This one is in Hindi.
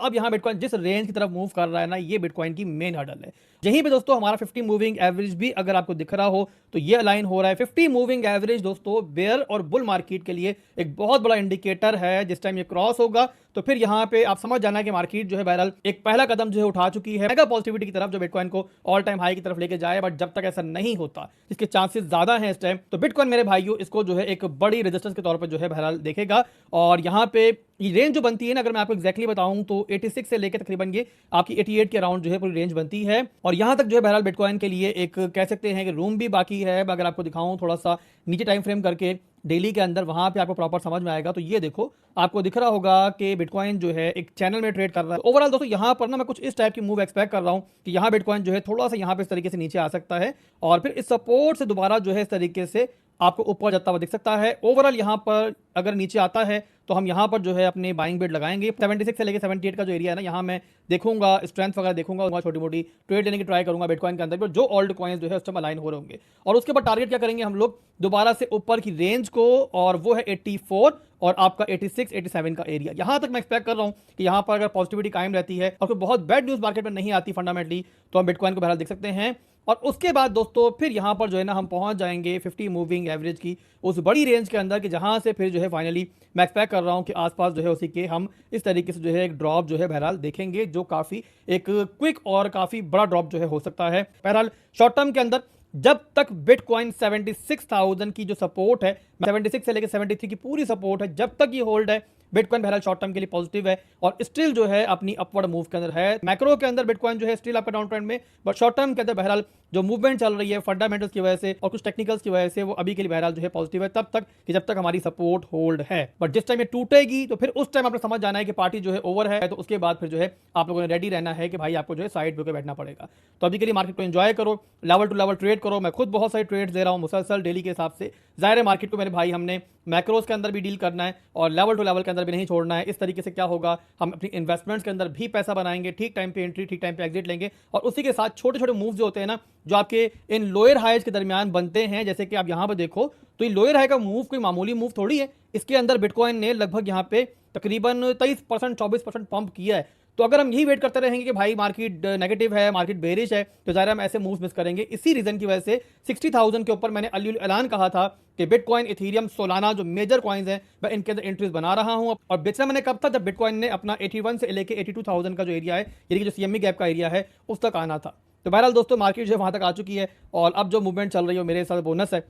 अब यहाँ बिटकॉइन जिस रेंज की तरफ मूव कर रहा है ना, ये बिटकॉइन की मेन हर्डल है। यहीं पे दोस्तों हमारा 50 मूविंग एवरेज भी अगर आपको दिख रहा हो तो ये अलाइन हो रहा है। 50 मूविंग एवरेज दोस्तों बेयर और बुल मार्केट के लिए एक बहुत बड़ा इंडिकेटर है। जिस टाइम ये क्रॉस होगा तो फिर यहाँ पे आप समझ जाना कि मार्केट जो है बहरहाल एक पहला कदम जो है उठा चुकी है मेगा पॉजिटिविटी की तरफ, जो बिटकॉइन को ऑल टाइम हाई की तरफ लेके जाए। बट जब तक ऐसा नहीं होता, जिसके चांसेस ज्यादा हैं इस टाइम, तो बिटकॉइन मेरे भाइयों इसको जो है एक बड़ी रेजिस्टेंस के तौर पर जो है बहरहाल देखेगा। और यहाँ पे ये रेंज जो बनती है ना, अगर मैं आपको एक्जैक्टली बताऊं तो 86 से लेकर तकरीबन ये आपकी 88 के अराउंड जो है पूरी रेंज बनती है। और यहां तक जो है बहरहाल बिटकॉइन के लिए एक कह सकते हैं कि रूम भी बाकी है। अगर आपको दिखाऊं थोड़ा सा नीचे टाइम फ्रेम करके डेली के अंदर, वहां पे आपको प्रॉपर समझ में आएगा। तो ये देखो, आपको दिख रहा होगा कि बिटकॉइन जो है एक चैनल में ट्रेड कर रहा है। ओवरऑल दोस्तों यहां पर ना मैं कुछ इस टाइप की मूव एक्सपेक्ट कर रहा हूं कि यहां बिटकॉइन जो है थोड़ा सा यहां पे इस तरीके से नीचे आ सकता है और फिर इस सपोर्ट से दोबारा जो है इस तरीके से आपको ऊपर जाता हुआ दिख सकता है। ओवरऑल यहां पर अगर नीचे आता है तो हम यहां पर जो है अपने बाइंग बिड लगाएंगे। 76 से लेकर 78 का जो एरिया है ना, यहां मैं देखूंगा स्ट्रेंथ वगैरह देखूंगा, छोटी मोटी ट्रेड लेने की ट्राई करूंगा बिटकॉइन के अंदर जो ओल्ड कॉइन्स जो है उस टाइम अलाइन हो रहे होंगे। और उसके बाद टारगेट क्या करेंगे हम लोग, दोबारा से ऊपर की रेंज को, और वो है 84 और आपका 86 87 का एरिया। यहां तक मैं एक्सपेक्ट कर रहा हूं कि यहां पर अगर पॉजिटिविटी कायम रहती है और कोई बहुत बैड न्यूज मार्केट में नहीं आती फंडामेंटली, तो हम बिटकॉइन को बहरहाल देख सकते हैं। और उसके बाद दोस्तों फिर यहां पर जो है ना हम पहुंच जाएंगे 50 मूविंग एवरेज की उस बड़ी रेंज के अंदर, कि जहां से फिर जो है फाइनली मैं एक्सपेक्ट कर रहा हूं कि आसपास जो है उसी के हम इस तरीके से जो है एक ड्रॉप जो है बहरहाल देखेंगे, जो काफी एक क्विक और काफी बड़ा ड्रॉप जो है हो सकता है। बहरहाल शॉर्ट टर्म के अंदर जब तक बिटकॉइन 76,000 की जो सपोर्ट है, 76 से लेकर 73 की पूरी सपोर्ट है, जब तक ये होल्ड है बिटकॉइन बहरहाल शॉर्ट टर्म के लिए पॉजिटिव है और स्टिल जो है अपनी अपवर्ड मूव के अंदर है। मैक्रो के अंदर बिटकॉइन जो है स्टिल आपका डाउन ट्रेंड में, बट शॉर्ट टर्म के अंदर बहरहाल जो मूवमेंट चल रही है फंडामेंटल्स की वजह से और कुछ टेक्निकल्स की वजह से, वो अभी के लिए बहरहाल जो है पॉजिटिव है तब तक कि जब तक हमारी सपोर्ट होल्ड है। बट जिस टाइम ये टूटेगी तो फिर उस टाइम आपने समझ जाना है कि पार्टी जो है ओवर है। तो उसके बाद फिर जो है आप लोगों ने रेडी रहना है कि भाई आपको जो है साइड पे बैठना पड़ेगा। तो अभी के लिए मार्केट को एंजॉय करो, लेवल टू लेवल ट्रेड करो। मैं खुद बहुत सारे ट्रेड्स दे रहा हूँ मुसलसल डेली के हिसाब से। जाहिर है मार्केट को मेरे भाई हमने मैक्रोस के अंदर भी डील करना है और लेवल टू लेवल के अंदर भी नहीं छोड़ना है। इस तरीके से क्या होगा, हम अपनी इन्वेस्टमेंट्स के अंदर भी पैसा बनाएंगे, ठीक टाइम पे एंट्री ठीक टाइम पे एग्जिट लेंगे। और उसी के साथ छोटे छोटे मूव्स जो होते हैं ना, जो आपके इन लोअर हाइज के दरमियान बनते हैं, जैसे कि आप यहां पर देखो तो ये लोअर हाई का मूव कोई मामूली मूव थोड़ी है। इसके अंदर बिटकॉइन ने लगभग यहां पे तकरीबन 23% 24% पंप किया है। तो अगर हम यही वेट करते रहेंगे कि भाई मार्केट नेगेटिव है, मार्केट बेरिश है, तो ज़ाहिर हम ऐसे मूव्स मिस करेंगे। इसी रीजन की वजह से 60,000 के ऊपर मैंने ऐलान कहा था कि बिटकॉइन, इथेरियम, सोलाना जो मेजर कॉइन्स हैं मैं इनके अंदर एंट्रीज बना रहा हूं। और बेचना मैंने कब था, जब बिटकॉइन ने अपना 81 से लेकर 82,000 का जो एरिया है, यानी कि जो सीएमई गैप का एरिया है, उस तक आना था। तो बहरहाल दोस्तों मार्केट जो है वहां तक आ चुकी है और अब जो मूवमेंट चल रही है मेरे हिसाब से बोनस है।